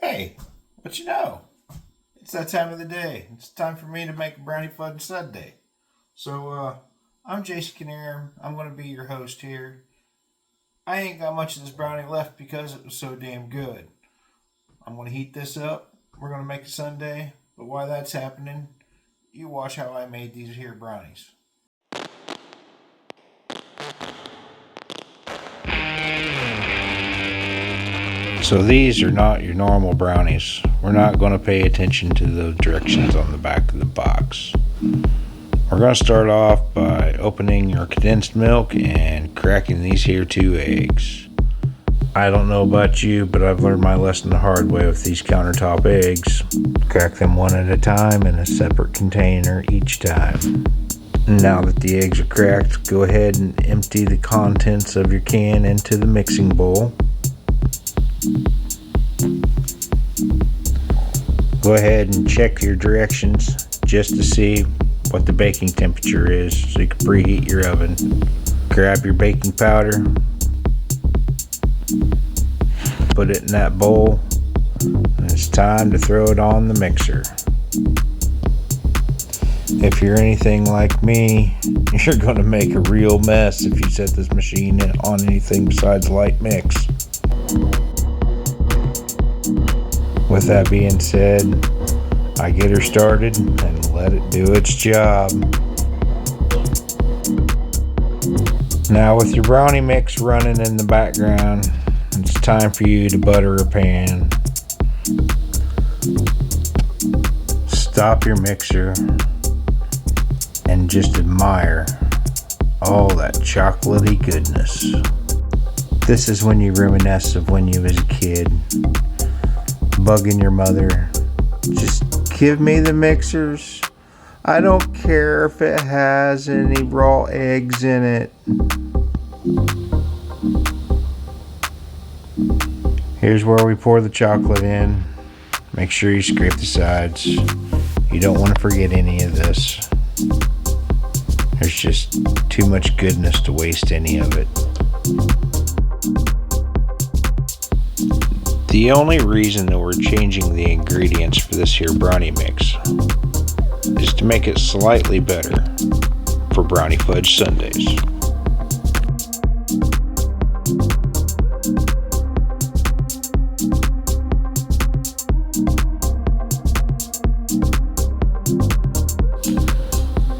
Hey, what you know? It's that time of the day. It's time for me to make a brownie fudge sundae. I'm Jason Kinnear. I'm going to be your host here. I ain't got much of this brownie left because it was so damn good. I'm going to heat this up. We're going to make a sundae. But while that's happening, you watch how I made these here brownies. So these are not your normal brownies. We're not going to pay attention to the directions on the back of the box. We're going to start off by opening your condensed milk and cracking these here 2 eggs. I don't know about you, but I've learned my lesson the hard way with these countertop eggs. Crack them one at a time in a separate container each time. Now that the eggs are cracked, go ahead and empty the contents of your can into the mixing bowl. Go ahead and check your directions just to see what the baking temperature is so you can preheat your oven. Grab your baking powder, put it in that bowl, and it's time to throw it on the mixer. If you're anything like me, you're going to make a real mess if you set this machine on anything besides light mix. With that being said, I get her started and let it do its job. Now with your brownie mix running in the background, it's time for you to butter a pan. Stop your mixer and just admire all that chocolatey goodness. This is when you reminisce of when you was a kid, bugging your mother, just give me the mixers. I don't care if it has any raw eggs in it. Here's where we pour the chocolate in. Make sure you scrape the sides. You don't want to forget any of this. There's just too much goodness to waste any of it. The only reason that we're changing the ingredients for this here brownie mix is to make it slightly better for brownie fudge sundaes.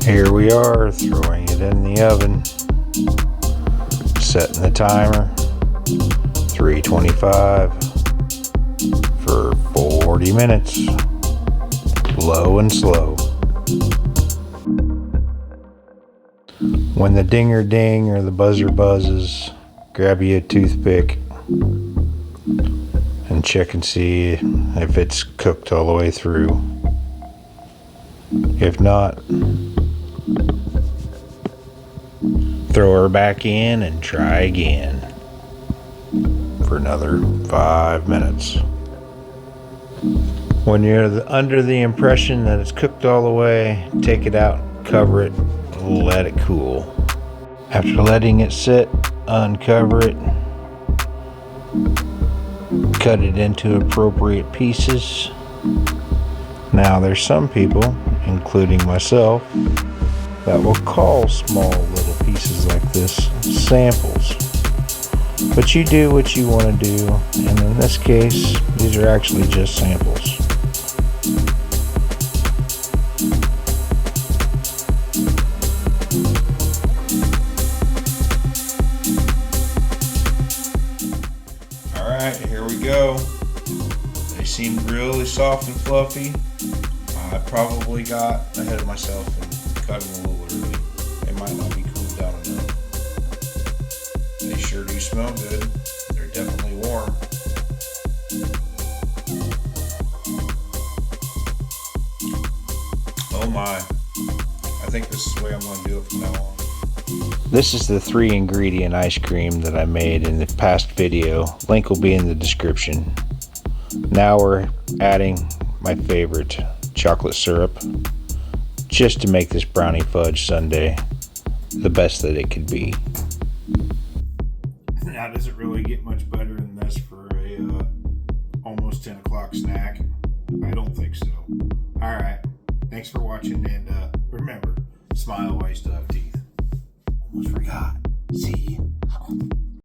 Here we are, throwing it in the oven, setting the timer, 325 for 40 minutes, low and slow. When the dinger ding or the buzzer buzzes, grab you a toothpick and check and see if it's cooked all the way through. If not, throw her back in and try again for another 5 minutes. When you're under the impression that it's cooked all the way, take it out, cover it, let it cool. After letting it sit, uncover it, cut it into appropriate pieces. Now there's some people, including myself, that will call small little pieces like this samples. But you do what you want to do, and in this case, these are actually just samples. Alright, here we go. They seemed really soft and fluffy. I probably got ahead of myself and cut them a little early. They might not be cooled down enough. They sure do smell good. They're definitely warm. Oh my. I think this is the way I'm going to do it from now on. This is the 3 ingredient ice cream that I made in the past video. Link will be in the description. Now we're adding my favorite, chocolate syrup, just to make this brownie fudge sundae the best that it could be. Now, does it really get much better than this for a almost 10 o'clock snack? I don't think so. Alright, thanks for watching, and remember, smile while you still have teeth. Almost forgot. See ya.